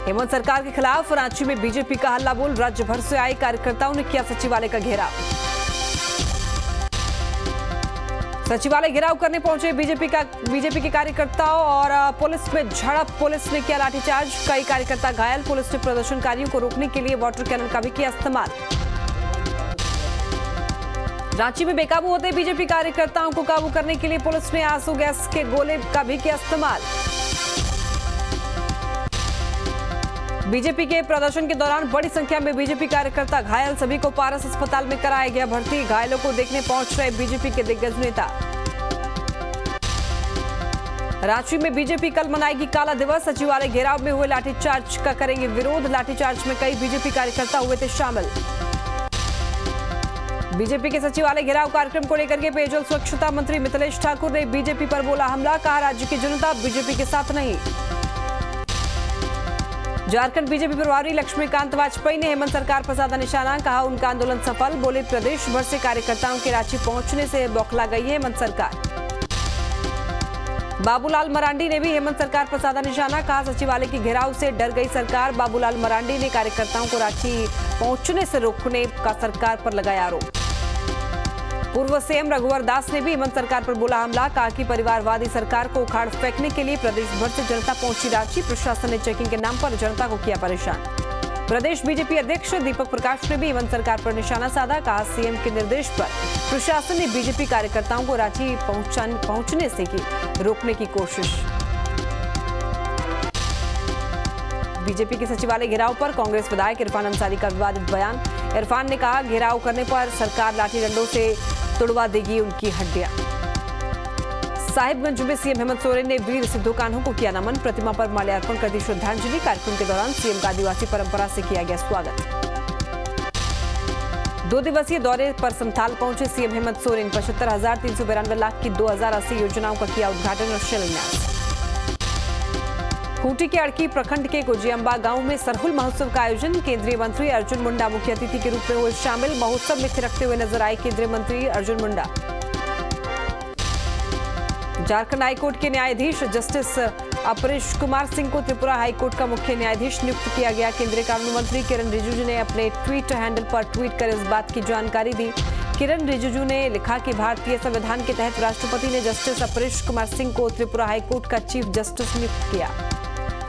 हेमंत सरकार के खिलाफ रांची में बीजेपी का हल्ला बोल, राज्य भर से आए कार्यकर्ताओं ने किया सचिवालय का घेराव। सचिवालय घेराव करने पहुंचे बीजेपी के कार्यकर्ताओं और पुलिस में झड़प, पुलिस ने किया लाठीचार्ज, कई कार्यकर्ता घायल। पुलिस ने प्रदर्शनकारियों को रोकने के लिए वाटर कैनन का भी किया इस्तेमाल। रांची में बेकाबू होते बीजेपी कार्यकर्ताओं को काबू करने के लिए पुलिस ने आंसू गैस के गोले का भी किया इस्तेमाल। बीजेपी के प्रदर्शन के दौरान बड़ी संख्या में बीजेपी कार्यकर्ता घायल, सभी को पारस अस्पताल में कराया गया भर्ती। घायलों को देखने पहुंच रहे बीजेपी के दिग्गज नेता। रांची में बीजेपी कल मनाएगी काला दिवस, सचिवालय घेराव में हुए लाठीचार्ज का करेंगे विरोध। लाठीचार्ज में कई बीजेपी कार्यकर्ता हुए थे शामिल। बीजेपी के सचिवालय घेराव कार्यक्रम को लेकर के पेयजल स्वच्छता मंत्री मिथिलेश ठाकुर ने बीजेपी पर बोला हमला, कहा राज्य की जनता बीजेपी के साथ नहीं। झारखंड बीजेपी प्रभारी लक्ष्मीकांत वाजपेयी ने हेमंत सरकार पर साधा निशाना, कहा उनका आंदोलन सफल। बोले प्रदेश भर से कार्यकर्ताओं के रांची पहुंचने से बौखला गई है हेमंत सरकार। बाबूलाल मरांडी ने भी हेमंत सरकार पर साधा निशाना, कहा सचिवालय की घेराव से डर गई सरकार। बाबूलाल मरांडी ने कार्यकर्ताओं को रांची पहुंचने से रोकने का सरकार पर लगाया आरोप। पूर्व सीएम रघुवर दास ने भी हेमंत सरकार पर बोला हमला, कहा कि परिवारवादी सरकार को उखाड़ फेंकने के लिए प्रदेश भर से जनता पहुंची रांची। प्रशासन ने चेकिंग के नाम पर जनता को किया परेशान। प्रदेश बीजेपी अध्यक्ष दीपक प्रकाश ने भी हेमंत सरकार पर निशाना साधा, कहा सीएम के निर्देश पर प्रशासन ने बीजेपी कार्यकर्ताओं को रांची पहुंचने से की रोकने की कोशिश। बीजेपी के सचिवालय घेराव पर कांग्रेस विधायक इरफान अंसारी का विवादित बयान। इरफान ने कहा घेराव करने पर सरकार लाठी डंडों से तुड़वा देगी उनकी हड्डियां। साहिबगंज में सीएम हेमंत सोरेन ने वीर सिद्धू कान्हू को किया नमन, प्रतिमा पर माल्यार्पण कर दी श्रद्धांजलि। कार्यक्रम के दौरान सीएम का आदिवासी परंपरा से किया गया स्वागत। 2 दिवसीय दौरे पर संथाल पहुंचे सीएम हेमंत सोरेन। 75,392 लाख की 2080 योजनाओं का किया उद्घाटन और शिलान्यास। खूंटी के अड़की प्रखंड के गोजियम्बा गांव में सरहुल महोत्सव का आयोजन, केंद्रीय मंत्री अर्जुन मुंडा मुख्य अतिथि के रूप में हुए शामिल। महोत्सव में थिरकते हुए नजर आए केंद्रीय मंत्री अर्जुन मुंडा। झारखंड हाईकोर्ट के न्यायाधीश जस्टिस अपरेश कुमार सिंह को त्रिपुरा हाईकोर्ट का मुख्य न्यायाधीश नियुक्त किया गया। केंद्रीय कानून मंत्री किरण रिजिजू ने अपने ट्वीट हैंडल पर ट्वीट कर इस बात की जानकारी दी। किरण रिजिजू ने लिखा कि भारतीय संविधान के तहत राष्ट्रपति ने जस्टिस अपरेश कुमार सिंह को त्रिपुरा हाईकोर्ट का चीफ जस्टिस नियुक्त किया।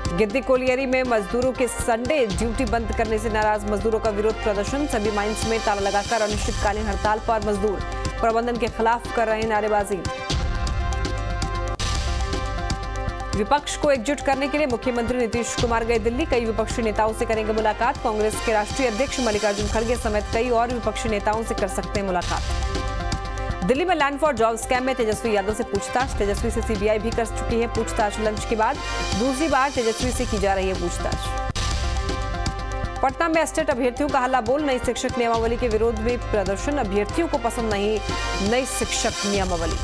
गिद्दी कोलियरी में मजदूरों के संडे ड्यूटी बंद करने से नाराज मजदूरों का विरोध प्रदर्शन। सभी माइंस में ताला लगाकर अनिश्चितकालीन हड़ताल पर मजदूर, प्रबंधन के खिलाफ कर रहे नारेबाजी। विपक्ष को एकजुट करने के लिए मुख्यमंत्री नीतीश कुमार गए दिल्ली, कई विपक्षी नेताओं से करेंगे मुलाकात। कांग्रेस के राष्ट्रीय अध्यक्ष मल्लिकार्जुन खड़गे समेत कई और विपक्षी नेताओं से कर सकते हैं मुलाकात। दिल्ली में लैंड फॉर जॉब स्कैम में तेजस्वी यादव से पूछताछ, तेजस्वी से सीबीआई भी कर चुकी है पूछताछ। लंच के बाद दूसरी बार तेजस्वी से की जा रही है पूछताछ। पटना में एस्टेट अभ्यर्थियों का हल्ला बोल, नई शिक्षक नियमावली के विरोध में प्रदर्शन। अभ्यर्थियों को पसंद नहीं नई शिक्षक नियमावली।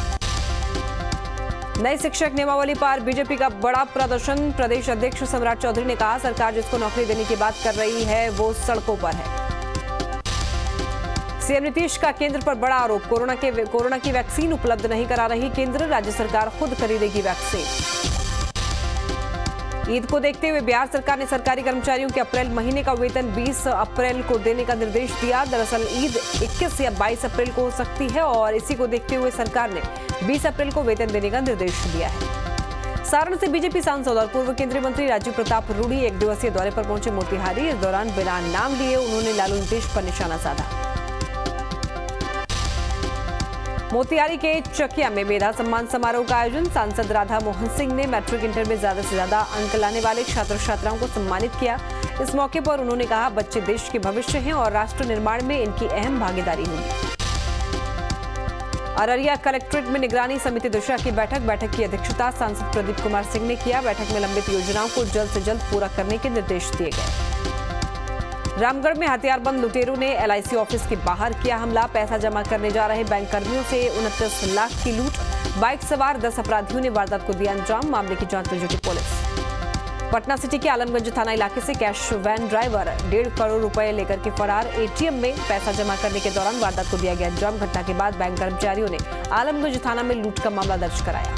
नई शिक्षक नियमावली पर बीजेपी का बड़ा प्रदर्शन। प्रदेश अध्यक्ष सम्राट चौधरी ने कहा सरकार जिसको नौकरी देने की बात कर रही है वो सड़कों पर है। सीएम नीतीश का केंद्र पर बड़ा आरोप, कोरोना की वैक्सीन उपलब्ध नहीं करा रही केंद्र, राज्य सरकार खुद खरीदेगी वैक्सीन। ईद को देखते हुए बिहार सरकार ने सरकारी कर्मचारियों के अप्रैल महीने का वेतन 20 अप्रैल को देने का निर्देश दिया। दरअसल ईद 21 या 22 अप्रैल को हो सकती है और इसी को देखते हुए सरकार ने 20 अप्रैल को वेतन देने का निर्देश दिया है। सारण से बीजेपी सांसद और पूर्व केंद्रीय मंत्री राजीव प्रताप रूडी 1 दिवसीय दौरे पर पहुंचे मोतिहारी। इस दौरान बिना नाम लिए उन्होंने लालू नीतीश पर निशाना साधा। मोतिहारी के चकिया में मेधा सम्मान समारोह का आयोजन, सांसद राधा मोहन सिंह ने मैट्रिक इंटर में ज्यादा से ज्यादा अंक लाने वाले छात्र छात्राओं को सम्मानित किया। इस मौके पर उन्होंने कहा बच्चे देश के भविष्य हैं और राष्ट्र निर्माण में इनकी अहम भागीदारी होगी। अररिया कलेक्ट्रेट में निगरानी समिति दिशा की बैठक की अध्यक्षता सांसद प्रदीप कुमार सिंह ने किया। बैठक में लंबित योजनाओं को जल्द से जल्द पूरा करने के निर्देश दिए गए। रामगढ़ में हथियारबंद लुटेरों ने एलआईसी ऑफिस के बाहर किया हमला, पैसा जमा करने जा रहे बैंक कर्मियों से 29 लाख की लूट। बाइक सवार 10 अपराधियों ने वारदात को दिया अंजाम, मामले की जांच में जुटी पुलिस। पटना सिटी के आलमगंज थाना इलाके से कैश वैन ड्राइवर 1.5 करोड़ रुपए लेकर के फरार, एटीएम में पैसा जमा करने के दौरान वारदात को दिया गया अंजाम। घटना के बाद बैंक कर्मचारियों ने आलमगंज थाना में लूट का मामला दर्ज कराया।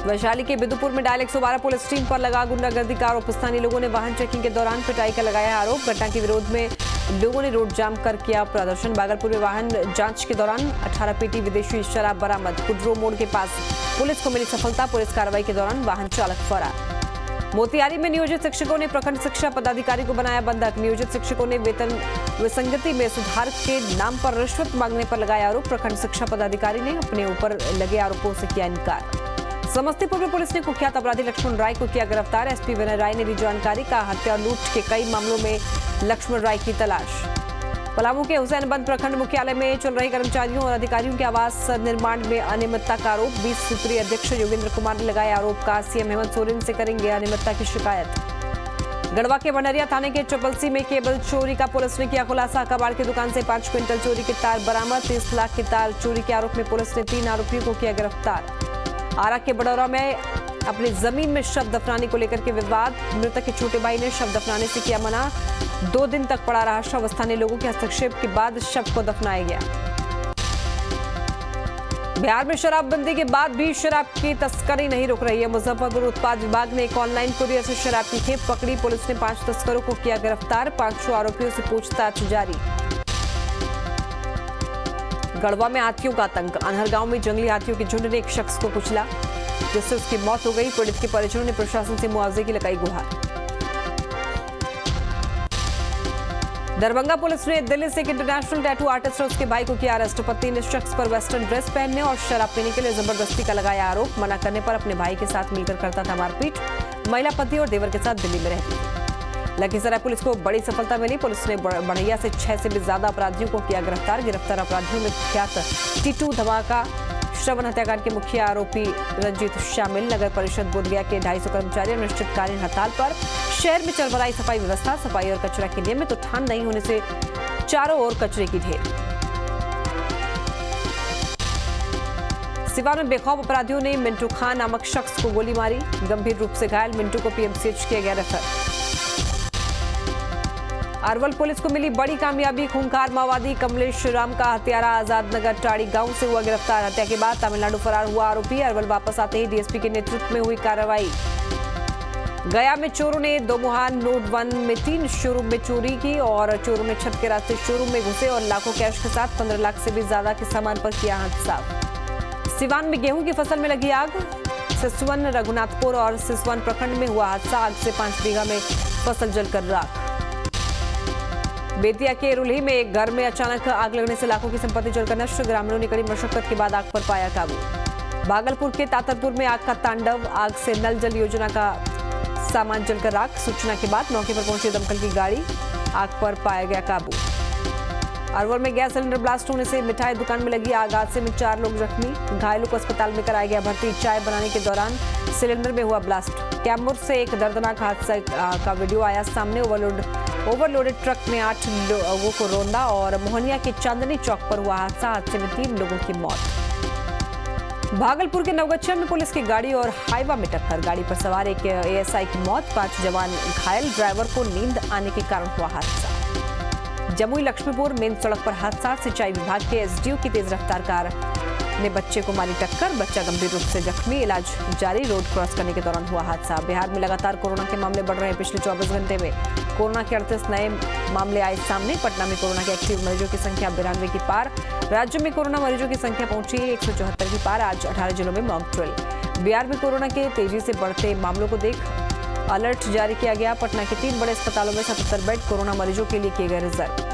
वैशाली के बिदुपुर में डायल 112 पुलिस टीम पर लगा गुंडागर्दी का आरोप। स्थानीय लोगों ने वाहन चेकिंग के दौरान पिटाई का लगाया आरोप। घटना के विरोध में लोगों ने रोड जाम कर किया प्रदर्शन। भागलपुर में वाहन जांच के दौरान 18 पेटी विदेशी शराब बरामद। कुड्रो मोड़ के पास पुलिस को मिली सफलता। पुलिस कार्रवाई के दौरान वाहन चालक फरार। मोतिहारी में नियोजित शिक्षकों ने प्रखंड शिक्षा पदाधिकारी को बनाया बंधक। नियोजित शिक्षकों ने वेतन विसंगति में सुधार के नाम पर रिश्वत मांगने पर लगाया आरोप। प्रखंड शिक्षा पदाधिकारी ने अपने ऊपर लगे आरोपों से किया इनकार। समस्तीपुर में पुलिस ने कुख्यात अपराधी लक्ष्मण राय को किया गिरफ्तार। एसपी विनय राय ने दी जानकारी का हत्या और लूट के कई मामलों में लक्ष्मण राय की तलाश। पलामू के हुसैनबंद प्रखंड मुख्यालय में चल रहे कर्मचारियों और अधिकारियों के आवास निर्माण में अनियमितता का आरोप। 20 सूत्रीय अध्यक्ष योगेंद्र कुमार ने लगाया आरोप का सीएम हेमंत सोरेन से करेंगे अनियमितता की शिकायत। गढ़वा के बनरिया थाने के ट्रिपल सी में केबल चोरी का पुलिस ने किया खुलासा। कबाड़ की दुकान से 5 क्विंटल चोरी के तार बरामद। 30 लाख की तार चोरी के आरोप में पुलिस ने 3 आरोपियों को किया गिरफ्तार। आरा के बड़ौरा में अपनी जमीन में शव दफनाने को लेकर के विवाद। मृतक के छोटे भाई ने शव दफनाने से किया मना। 2 दिन तक पड़ा रहा शव। स्थानीय लोगों के हस्तक्षेप के बाद शव को दफनाया गया। बिहार में शराबबंदी के बाद भी शराब की तस्करी नहीं रुक रही है। मुजफ्फरपुर उत्पाद विभाग ने एक ऑनलाइन कुरियर से शराब की खेप पकड़ी। पुलिस ने 5 तस्करों को किया गिरफ्तार। 500 आरोपियों से पूछताछ जारी। गढ़वा में हाथियों का आतंक। अनहर गांव में जंगली हाथियों के झुंड ने एक शख्स को कुचला, जिससे उसकी मौत हो गई। पीड़ित के परिजनों ने प्रशासन से मुआवजे की लगाई गुहार। दरभंगा पुलिस ने दिल्ली से एक इंटरनेशनल टैटू आर्टिस्ट और उसके भाई को किया अरेस्ट। पति ने शख्स पर वेस्टर्न ड्रेस पहनने और शराब पीने के लिए जबरदस्ती का लगाया आरोप। मना करने पर अपने भाई के साथ मिलकर करता था मारपीट। महिला पति और देवर के साथ दिल्ली में रहती थी। लखीसराय पुलिस को बड़ी सफलता मिली। पुलिस ने बढ़ैया से 6 से भी ज्यादा अपराधियों को किया गिरफ्तार। गिरफ्तार अपराधियों में कुख्यात टीटू धमाका श्रवण हत्याकांड के मुख्य आरोपी रंजीत शामिल। नगर परिषद बोधगया के 250 कर्मचारी अनिश्चितकालीन हड़ताल पर। शहर में चल रही सफाई व्यवस्था। सफाई और कचरा के नियमित उठान नहीं होने से चारों ओर कचरे की ढेर। सिवान में बेखौफ अपराधियों ने मिंटू खान नामक शख्स को गोली मारी। गंभीर रूप से घायल मिंटू को पीएमसीएच किया गया रेफर। अरवल पुलिस को मिली बड़ी कामयाबी। खूंखार माओवादी कमलेश राम का हत्यारा आजाद नगर टाड़ी गांव से हुआ गिरफ्तार। हत्या के बाद तमिलनाडु फरार हुआ आरोपी। अरवल वापस आते ही डीएसपी के नेतृत्व में हुई कार्रवाई। गया में चोरों ने दोमुहान नोट 1 में 3 शोरूम में चोरी की और चोरों ने छत के रास्ते शोरूम में घुसे और लाखों कैश के साथ 15 लाख से भी ज्यादा के सामान पर किया हाथ साफ। सिवान में गेहूं की फसल में लगी आग। सिसवन, रघुनाथपुर और सिसवन प्रखंड में हुआ हादसा। आग से 5 बीघा में फसल जलकर राख। बेतिया के रुल्ही में एक घर में अचानक आग लगने से लाखों की संपत्ति जलकर नष्ट। ग्रामीणों ने कड़ी मशक्कत के बाद आग पर पाया काबू। भागलपुर के तातरपुर में आग का तांडव। आग से नल जल योजना का सामान जलकर राख। सूचना के बाद मौके पर पहुंची दमकल की गाड़ी। आग पर पाया गया काबू। अरवल में गैस सिलेंडर ब्लास्ट होने से मिठाई दुकान में लगी आग। हादसे में 4 लोग जख्मी। घायलों को अस्पताल में कराया गया भर्ती। चाय बनाने के दौरान सिलेंडर में हुआ ब्लास्ट। कैमूर से एक दर्दनाक हादसा का वीडियो आया सामने। ओवरलोडेड ट्रक में 8 लोगों को रौंदा और मोहनिया के चांदनी चौक पर हुआ हादसा। हादसे में 3 लोगों की मौत। भागलपुर के नवगछिया में पुलिस की गाड़ी और हाईवा में टक्कर। गाड़ी पर सवार एक एएसआई की मौत। 5 जवान घायल। ड्राइवर को नींद आने के कारण हुआ हादसा। जमुई लक्ष्मीपुर मेन सड़क पर हादसा। सिंचाई विभाग के एसडीओ की तेज रफ्तार कार ने बच्चे को मारी टक्कर। बच्चा गंभीर रूप से जख्मी। इलाज जारी। रोड क्रॉस करने के दौरान हुआ हादसा। बिहार में लगातार कोरोना के मामले बढ़ रहे हैं। पिछले 24 घंटे में कोरोना के 38 नए मामले आए सामने। पटना में कोरोना के एक्टिव मरीजों की संख्या 92 की पार। राज्य में कोरोना मरीजों की संख्या पहुंची 174 की पार। आज 18 जिलों में मॉक ड्रिल। बिहार में कोरोना के तेजी से बढ़ते मामलों को देख अलर्ट जारी किया गया। पटना के 3 बड़े अस्पतालों में 77 बेड कोरोना मरीजों के लिए किए गए रिजर्व।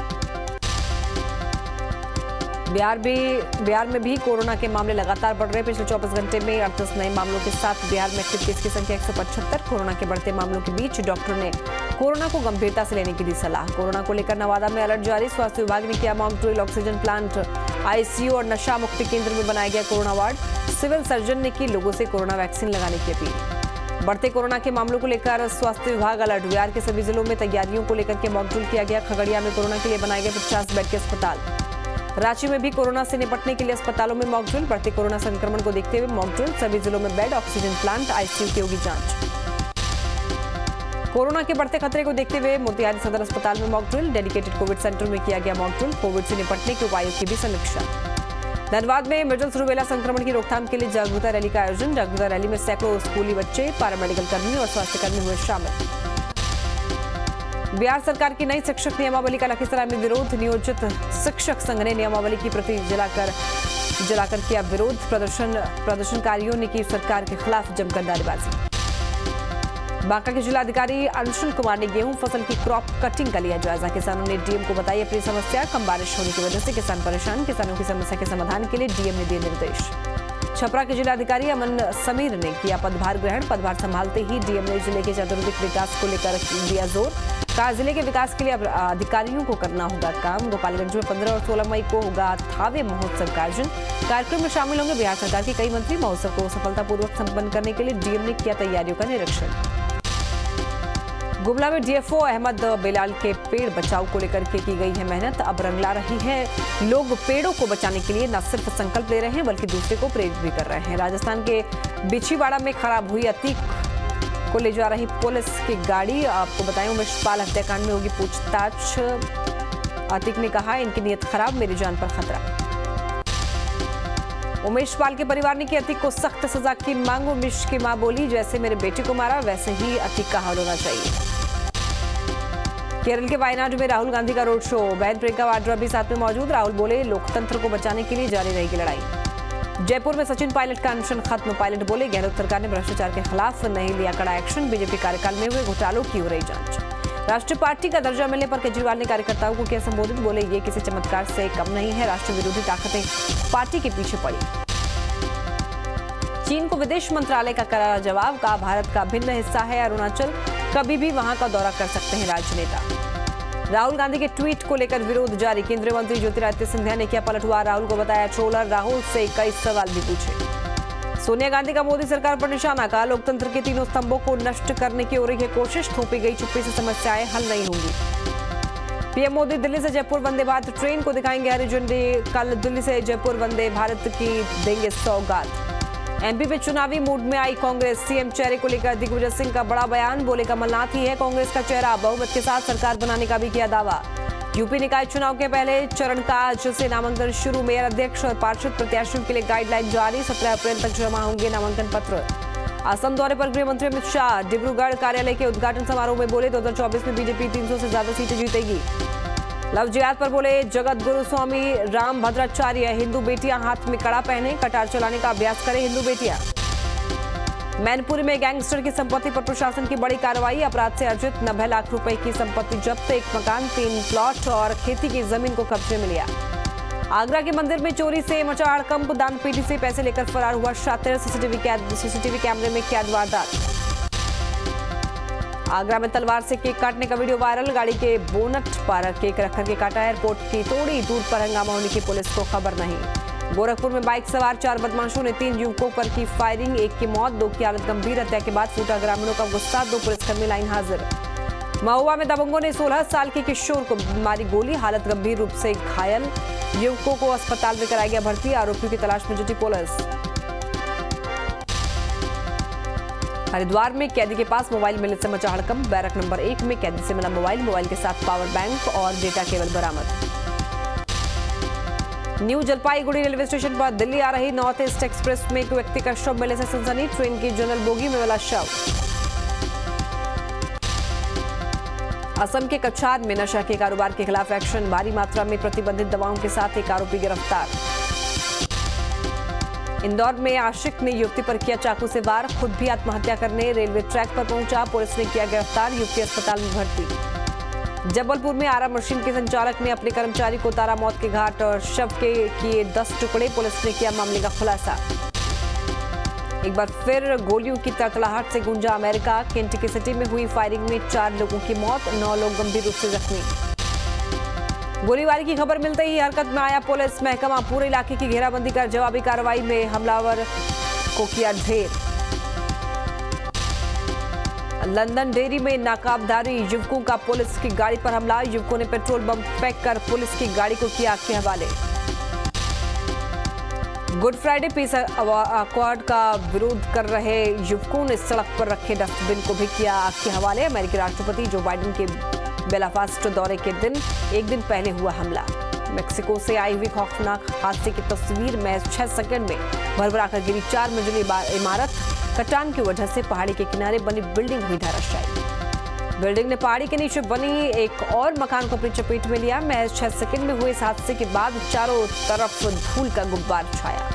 बिहार में भी कोरोना के मामले लगातार बढ़ रहे। पिछले 24 घंटे में 38 नए मामलों के साथ बिहार में एक्टिव केस की संख्या 175। कोरोना के बढ़ते मामलों के बीच डॉक्टर ने कोरोना को गंभीरता से लेने की दी सलाह। कोरोना को लेकर नवादा में अलर्ट जारी। स्वास्थ्य विभाग ने किया mock drill. Oxygen plant, ICU और नशा मुक्ति केंद्र में बनाया गया कोरोना वार्ड। सिविल सर्जन ने की लोगों से कोरोना वैक्सीन लगाने की अपील। बढ़ते कोरोना के मामलों को लेकर स्वास्थ्य विभाग अलर्ट। बिहार के सभी जिलों में तैयारियों को लेकर के मॉक ड्रिल किया गया। खगड़िया में कोरोना के लिए बनाए गए 50 बेड के अस्पताल। रांची में भी कोरोना से निपटने के लिए अस्पतालों में मॉक ड्रिल। बढ़ते कोरोना संक्रमण को देखते हुए मॉक ड्रिल। सभी जिलों में बेड, ऑक्सीजन प्लांट, आईसीयू की होगी जांच। कोरोना के बढ़ते खतरे को देखते हुए मोतिहारी सदर अस्पताल में mock drill. Dedicated Covid centre में किया गया मॉक ड्रिल। कोविड से निपटने के उपायों की भी समीक्षा। धनबाद में मिजल्स रूबेला संक्रमण की रोकथाम के लिए जागरूकता रैली का आयोजन। जागरूकता रैली में सैकड़ों स्कूली बच्चे, पैरामेडिकल कर्मी और स्वास्थ्यकर्मी हुए शामिल। बिहार सरकार की नई शिक्षक नियमावली का लखीसराय में विरोध। नियोजित शिक्षक संघ ने नियमावली की प्रति जलाकर किया विरोध। प्रदर्शनकारियों ने की सरकार के खिलाफ जमकर नारेबाजी। बांका के जिलाधिकारी अंशुल कुमार ने गेहूं फसल की क्रॉप कटिंग का लिया जायजा। किसानों ने डीएम को बताई अपनी समस्या। कम बारिश होने की वजह से किसान परेशान। किसानों की समस्या के समाधान के लिए डीएम ने दिए निर्देश। छपरा के जिलाधिकारी अमन समीर ने किया पदभार ग्रहण। पदभार संभालते ही डीएम ने जिले के चतुर्दिक विकास को लेकर दिया जोर। कहा जिले के विकास के लिए अधिकारियों को करना होगा काम। गोपालगंज में 15 और 16 मई को होगा थावे महोत्सव का आयोजन। कार्यक्रम में शामिल होंगे बिहार सरकार के कई मंत्री। महोत्सव को सफलतापूर्वक संपन्न करने के लिए डीएम ने किया तैयारियों का निरीक्षण। गुमला में डीएफओ अहमद बेलाल के पेड़ बचाव को लेकर के की गई है मेहनत। अब रंग ला रही है। लोग पेड़ों को बचाने के लिए न सिर्फ संकल्प ले रहे हैं बल्कि दूसरे को प्रेरित भी कर रहे हैं। राजस्थान के बिछीवाड़ा में खराब हुई अतीक को ले जा रही पुलिस की गाड़ी। आपको बताएं उमेश पाल हत्याकांड में होगी पूछताछ। अतीक ने कहा इनकी नीयत खराब, मेरी जान पर खतरा। उमेश पाल के परिवार ने की अतीक को सख्त सजा की मांग। उमेश की मां बोली जैसे मेरे बेटे को मारा वैसे ही अतीक का हाल होना चाहिए। केरल के वायनाड में राहुल गांधी का रोड शो। बहन प्रियंका वाड्रा भी साथ में मौजूद। राहुल बोले लोकतंत्र को बचाने के लिए जारी रहेगी लड़ाई। जयपुर में सचिन पायलट का अनशन खत्म। पायलट बोले गहलोत सरकार ने भ्रष्टाचार के खिलाफ नहीं लिया कड़ा एक्शन। बीजेपी कार्यकाल में हुए घोटालों की हो रही जांच। राष्ट्रीय पार्टी का दर्जा मिलने पर केजरीवाल ने कार्यकर्ताओं को किया संबोधित। बोले ये किसी चमत्कार से कम नहीं है। राष्ट्र विरोधी ताकतें पार्टी के पीछे पड़ी। चीन को विदेश मंत्रालय का करारा जवाब। कहा भारत का भिन्न हिस्सा है अरुणाचल, कभी भी वहां का दौरा कर सकते हैं राजनेता। राहुल गांधी के ट्वीट को लेकर विरोध जारी। केंद्रीय मंत्री ज्योतिरादित्य सिंधिया ने किया पलटवार। राहुल को बताया ट्रोलर। राहुल से कई सवाल भी पूछे। सोनिया गांधी का मोदी सरकार पर निशाना। कहा लोकतंत्र के तीनों स्तंभों को नष्ट करने की हो रही है कोशिश। थोपी गई चुप्पी से समस्याएं हल नहीं होंगी। पीएम मोदी दिल्ली से जयपुर वंदे भारत ट्रेन को दिखाएंगे हरी झंडी। कल दिल्ली से जयपुर वंदे भारत की देंगे सौगात। एमपी में चुनावी मूड में आई कांग्रेस। सीएम चेहरे को लेकर दिग्विजय सिंह का बड़ा बयान। बोले कमलनाथ ही है कांग्रेस का चेहरा। बहुमत के साथ सरकार बनाने का भी किया दावा। यूपी निकाय चुनाव के पहले चरण का आज से नामांकन शुरू। मेयर अध्यक्ष और पार्षद प्रत्याशियों के लिए गाइडलाइन जारी। 17 अप्रैल तक जमा होंगे नामांकन पत्र। असम दौरे पर गृह मंत्री अमित शाह। डिब्रूगढ़ कार्यालय के उद्घाटन समारोह में बोले 2024 में बीजेपी 300 से ज्यादा सीटें जीतेगी। लव जिहाद पर बोले जगत गुरु स्वामी राम भद्राचार्य। हिंदू बेटियां हाथ में कड़ा पहने कटार चलाने का अभ्यास करें हिंदू बेटियां। मैनपुरी में गैंगस्टर की संपत्ति पर प्रशासन की बड़ी कार्रवाई। अपराध से अर्जित 90 लाख रुपए की संपत्ति जब्त। एक मकान, 3 प्लॉट और खेती की जमीन को कब्जे में लिया। आगरा के मंदिर में चोरी से मचा हड़कंप। दानपेटी से पैसे लेकर फरार हुआ शातिर। सीसीटीवी कैमरे में कैद वारदात। आगरा में तलवार से केक काटने का वीडियो वायरल। गाड़ी के बोनट पर केक रखकर के काटा। एयरपोर्ट की तोड़ी। दूर पर हंगामा होने की पुलिस को खबर नहीं। गोरखपुर में बाइक सवार 4 बदमाशों ने 3 युवकों पर की फायरिंग। 1 की मौत, 2 की हालत गंभीर। हत्या के बाद फूटा ग्रामीणों का गुस्सा। 2 पुलिसकर्मी लाइन हाजिर। महुआ में दबंगों ने 16 साल के किशोर को मारी गोली। हालत गंभीर रूप से घायल। युवकों को अस्पताल में कराया गया भर्ती। आरोपियों की तलाश में जुटी पुलिस। हरिद्वार में कैदी के पास मोबाइल मिलने से मचा हड़कंप। बैरक नंबर 1 में कैदी से मिला मोबाइल के साथ पावर बैंक और डेटा केबल बरामद। न्यू जलपाईगुड़ी रेलवे स्टेशन पर दिल्ली आ रही नॉर्थ ईस्ट एक्सप्रेस में एक व्यक्ति का शव मिलने से सनसनी। ट्रेन की जनरल बोगी में मिला शव। असम के कछार में नशा के कारोबार के खिलाफ एक्शन। भारी मात्रा में प्रतिबंधित दवाओं के साथ एक आरोपी गिरफ्तार। इंदौर में आशिक ने युवती पर किया चाकू से वार। खुद भी आत्महत्या करने रेलवे ट्रैक पर पहुंचा। पुलिस ने किया गिरफ्तार। युवती अस्पताल में भर्ती। जबलपुर में आरा मशीन के संचालक ने अपने कर्मचारी को उतारा मौत के घाट और शव के किए 10 टुकड़े। पुलिस ने किया मामले का खुलासा। एक बार फिर गोलियों की तड़तड़ाहट से गूंजा अमेरिका। केंटकी सिटी में हुई फायरिंग में 4 लोगों की मौत, 9 लोग गंभीर रूप से जख्मी। गोलीबारी की खबर मिलते ही हरकत में आया पुलिस महकमा। पूरे इलाके की घेराबंदी कर जवाबी कार्रवाई में हमलावर को किया ढेर। लंदन डेयरी में नाकाबदारी। युवकों का पुलिस की गाड़ी पर हमला। युवकों ने पेट्रोल बम फेंककर पुलिस की गाड़ी को किया आग के हवाले। गुड फ्राइडे पीस अकॉर्ड का विरोध कर रहे युवकों ने सड़क पर रखे डस्टबिन को भी किया आग के हवाले। अमेरिकी राष्ट्रपति जो बाइडेन के बेलाफास्ट दौरे के दिन एक दिन पहले हुआ हमला। मेक्सिको से आई हुई खौफनाक हादसे की तस्वीर में 6 सेकंड में भरभराकर गिरी 4 मंजिली इमारत। कटान की वजह से पहाड़ी के किनारे बनी बिल्डिंग हुई धराशायी। बिल्डिंग ने पहाड़ी के नीचे बनी एक और मकान को अपनी चपेट में लिया। महज 6 सेकंड में हुए इस हादसे के बाद चारों तरफ धूल का गुब्बार छाया।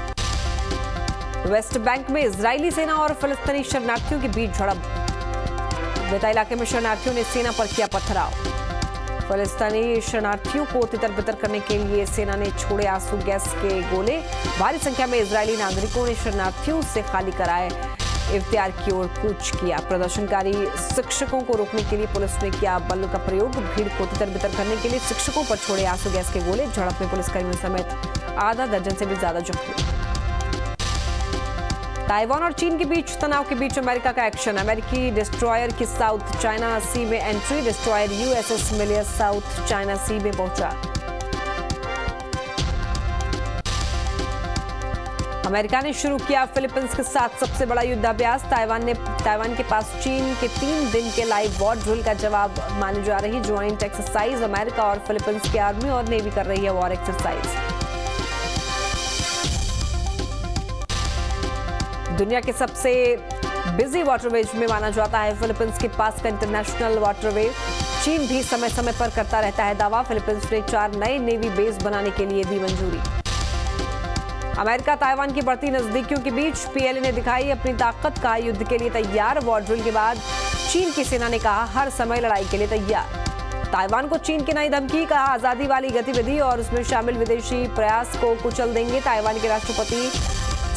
वेस्ट बैंक में इजरायली सेना और फिलिस्तीनी शरणार्थियों के बीच झड़प। बेता इलाके में शरणार्थियों ने सेना पर किया पथराव। फिलिस्तीनी शरणार्थियों को तितर-बितर करने के लिए सेना ने छोड़े आंसू गैस के गोले। भारी संख्या में इजरायली नागरिकों ने शरणार्थियों से खाली कराए इख्तियार की ओर कूच किया। प्रदर्शनकारी शिक्षकों को रोकने के लिए पुलिस ने किया बल का प्रयोग। भीड़ को तितर-बितर करने के लिए शिक्षकों पर छोड़े आंसू गैस के गोले। झड़प में पुलिसकर्मियों समेत आधा दर्जन से भी ज्यादा जख्मी। ताइवान और चीन के बीच तनाव के बीच अमेरिका का एक्शन। अमेरिकी डिस्ट्रॉयर की साउथ चाइना सी में entry. Destroyer USS Milius South China Sea में पहुंचा। अमेरिका ने शुरू किया फिलीपींस के साथ सबसे बड़ा युद्धाभ्यास। ताइवान के पास चीन के 3 दिन के लाइव वॉर ड्रिल का जवाब मानी जा रही ज्वाइंट एक्सरसाइज। अमेरिका और फिलीपींस की आर्मी और नेवी कर रही है वॉर एक्सरसाइज। दुनिया के सबसे बिजी वाटरवेज में माना जाता है फिलीपींस के पास का इंटरनेशनल वाटरवे। चीन भी समय समय पर करता रहता है दावा। फिलीपींस ने 4 नए नेवी बेस बनाने के लिए दी मंजूरी। अमेरिका ताइवान की बढ़ती नजदीकियों के बीच पीएलए ने दिखाई अपनी ताकत का युद्ध के लिए तैयार। वॉर ड्रिल के बाद चीन की सेना ने कहा हर समय लड़ाई के लिए तैयार। ताइवान को चीन की नई धमकी, कहा आजादी वाली गतिविधि और उसमें शामिल विदेशी प्रयास को कुचल देंगे। ताइवान के राष्ट्रपति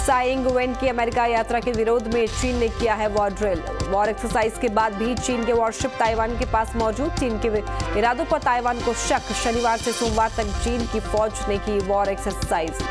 साई इंग-वेन की अमेरिका यात्रा के विरोध में चीन ने किया है वॉर ड्रिल। वॉर एक्सरसाइज के बाद भी चीन के वॉरशिप ताइवान के पास मौजूद। चीन के इरादों पर ताइवान को शक। शनिवार से सोमवार तक चीन की फौज ने की वॉर एक्सरसाइज।